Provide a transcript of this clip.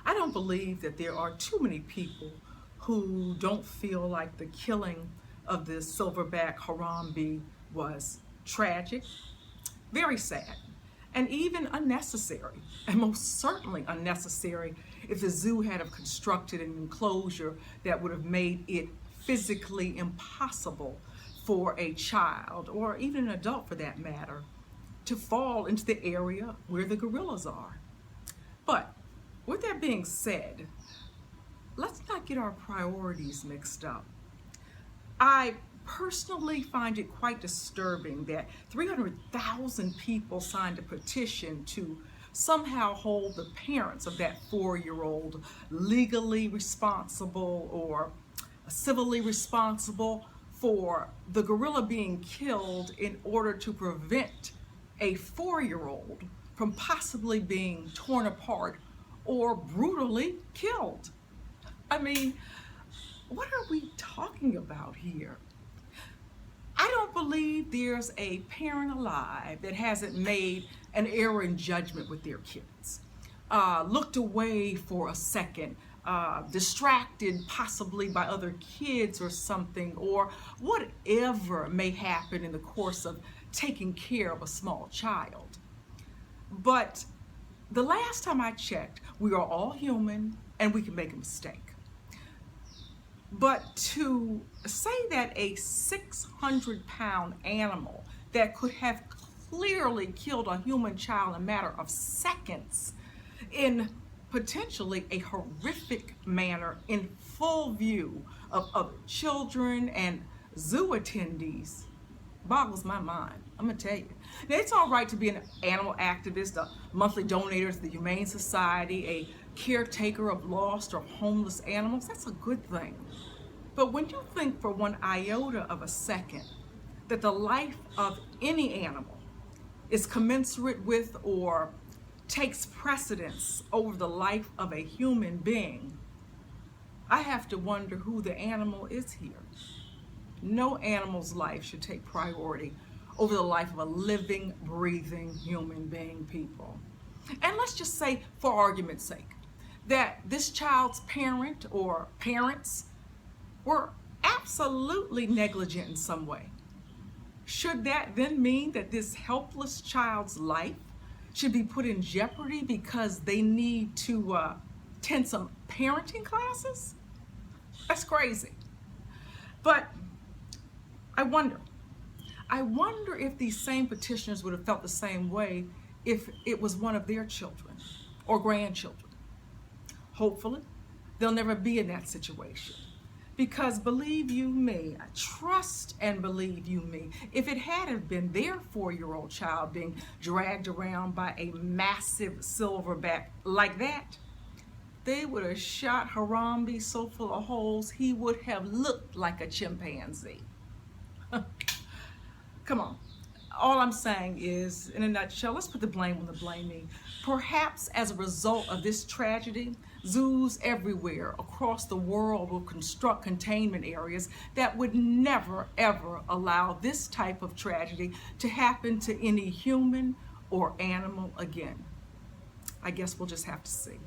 I don't believe that there are too many people who don't feel like the killing of this silverback Harambe was tragic, very sad, and even unnecessary, and most certainly unnecessary if the zoo had have constructed an enclosure that would have made it physically impossible for a child, or even an adult for that matter, to fall into the area where the gorillas are. But with that being said, let's not get our priorities mixed up. I personally find it quite disturbing that 300,000 people signed a petition to somehow hold the parents of that 4-year-old legally responsible or civilly responsible for the gorilla being killed in order to prevent a 4-year-old from possibly being torn apart or brutally killed. I mean, what are we talking about here? I don't believe there's a parent alive that hasn't made an error in judgment with their kids, looked away for a second, distracted possibly by other kids or something, or whatever may happen in the course of taking care of a small child. But the last time I checked, we are all human and we can make a mistake. But to say that a 600-pound animal that could have clearly killed a human child in a matter of seconds in potentially a horrific manner in full view of other children and zoo attendees boggles my mind. I'm gonna tell you. Now, it's all right to be an animal activist, a monthly donator to the Humane Society, a caretaker of lost or homeless animals. That's a good thing. But when you think for one iota of a second that the life of any animal is commensurate with or takes precedence over the life of a human being, I have to wonder who the animal is here. No animal's life should take priority over the life of a living, breathing human being, people. And let's just say, for argument's sake, that this child's parent or parents were absolutely negligent in some way. Should that then mean that this helpless child's life should be put in jeopardy because they need to attend some parenting classes? That's crazy. But I wonder if these same petitioners would have felt the same way if it was one of their children or grandchildren. Hopefully, they'll never be in that situation. Because believe you me, I trust and believe you me, if it had have been their 4-year-old child being dragged around by a massive silverback like that, they would have shot Harambe so full of holes he would have looked like a chimpanzee. Come on. All I'm saying is, in a nutshell, let's put the blame on the blamee. Perhaps as a result of this tragedy, zoos everywhere across the world will construct containment areas that would never, ever allow this type of tragedy to happen to any human or animal again. I guess we'll just have to see.